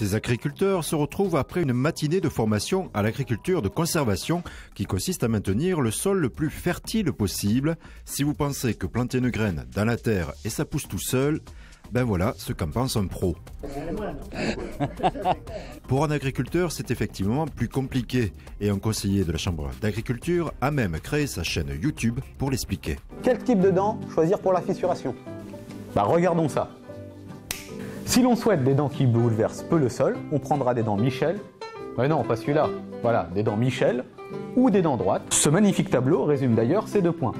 Ces agriculteurs se retrouvent après une matinée de formation à l'agriculture de conservation qui consiste à maintenir le sol le plus fertile possible. Si vous pensez que planter une graine dans la terre et ça pousse tout seul, ben voilà ce qu'en pense un pro. Pour un agriculteur, c'est effectivement plus compliqué et un conseiller de la Chambre d'agriculture a même créé sa chaîne YouTube pour l'expliquer. Quel type de dents choisir pour la fissuration? Regardons ça. Si l'on souhaite des dents qui bouleversent peu le sol, on prendra des dents Michel. Non, pas celui-là. Voilà, des dents Michel ou des dents droites. Ce magnifique tableau résume d'ailleurs ces 2 points.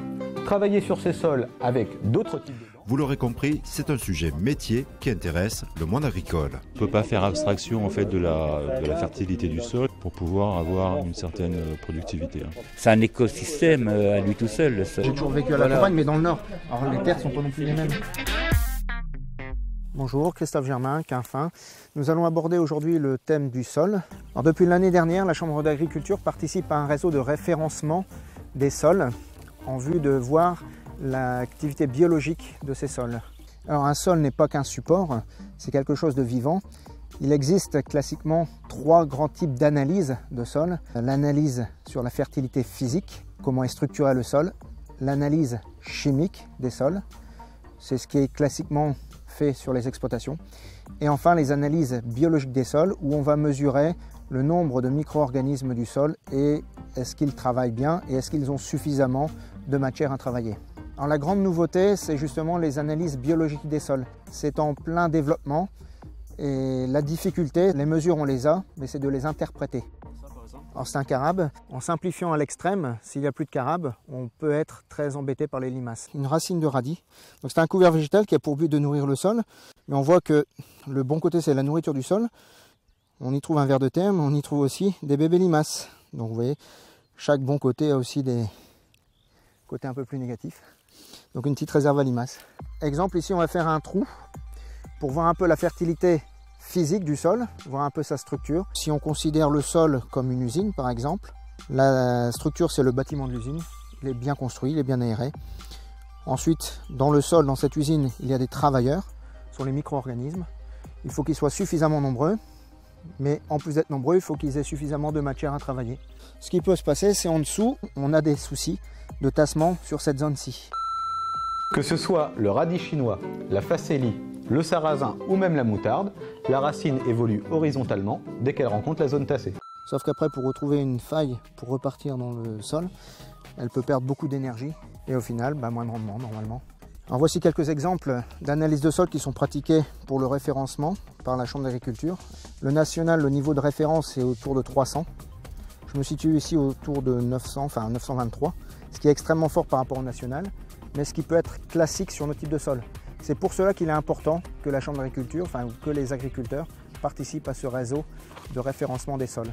Travailler sur ces sols avec d'autres types de dents. Vous l'aurez compris, c'est un sujet métier qui intéresse le monde agricole. On ne peut pas faire abstraction en fait de la fertilité du sol pour pouvoir avoir une certaine productivité. C'est un écosystème à lui tout seul, le sol. J'ai toujours vécu à la campagne, mais dans le nord. Alors les terres ne sont pas non plus les mêmes. Bonjour, Christophe Germain, Quinfin. Nous allons aborder aujourd'hui le thème du sol. Alors, depuis l'année dernière, la Chambre d'agriculture participe à un réseau de référencement des sols en vue de voir l'activité biologique de ces sols. Alors un sol n'est pas qu'un support, c'est quelque chose de vivant. Il existe classiquement 3 grands types d'analyse de sol. L'analyse sur la fertilité physique, comment est structuré le sol. L'analyse chimique des sols, c'est ce qui est classiquement fait sur les exploitations. Et enfin les analyses biologiques des sols où on va mesurer le nombre de micro-organismes du sol et est-ce qu'ils travaillent bien et est-ce qu'ils ont suffisamment de matière à travailler. Alors la grande nouveauté, c'est justement les analyses biologiques des sols. C'est en plein développement et la difficulté, les mesures on les a, mais c'est de les interpréter. Alors c'est un carabe. En simplifiant à l'extrême, s'il n'y a plus de carabe, on peut être très embêté par les limaces. Une racine de radis. Donc c'est un couvert végétal qui a pour but de nourrir le sol. Mais on voit que le bon côté, c'est la nourriture du sol. On y trouve un ver de terre, mais on y trouve aussi des bébés limaces. Donc vous voyez, chaque bon côté a aussi des côtés un peu plus négatifs. Donc une petite réserve à limaces. Exemple, ici on va faire un trou pour voir un peu la fertilité physique du sol, voir un peu sa structure. Si on considère le sol comme une usine par exemple, la structure c'est le bâtiment de l'usine, il est bien construit, il est bien aéré. Ensuite, dans le sol, dans cette usine, il y a des travailleurs, ce sont les micro-organismes. Il faut qu'ils soient suffisamment nombreux, mais en plus d'être nombreux, il faut qu'ils aient suffisamment de matière à travailler. Ce qui peut se passer, c'est en dessous, on a des soucis de tassement sur cette zone-ci. Que ce soit le radis chinois, la facélie, le sarrasin ou même la moutarde, la racine évolue horizontalement dès qu'elle rencontre la zone tassée. Sauf qu'après, pour retrouver une faille, pour repartir dans le sol, elle peut perdre beaucoup d'énergie et au final, moins de rendement normalement. Alors voici quelques exemples d'analyses de sol qui sont pratiquées pour le référencement par la Chambre d'agriculture. Le national, le niveau de référence est autour de 300. Je me situe ici autour de 900, enfin 923, ce qui est extrêmement fort par rapport au national, mais ce qui peut être classique sur nos types de sols. C'est pour cela qu'il est important que la Chambre d'agriculture, que les agriculteurs participent à ce réseau de référencement des sols.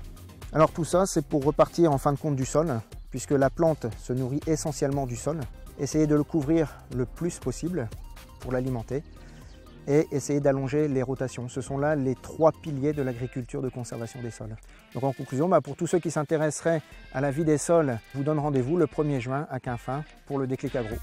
Alors tout ça, c'est pour repartir en fin de compte du sol, puisque la plante se nourrit essentiellement du sol. Essayer de le couvrir le plus possible pour l'alimenter et essayer d'allonger les rotations. Ce sont là les 3 piliers de l'agriculture de conservation des sols. Donc en conclusion, pour tous ceux qui s'intéresseraient à la vie des sols, je vous donne rendez-vous le 1er juin à Quinfin pour le déclic agro.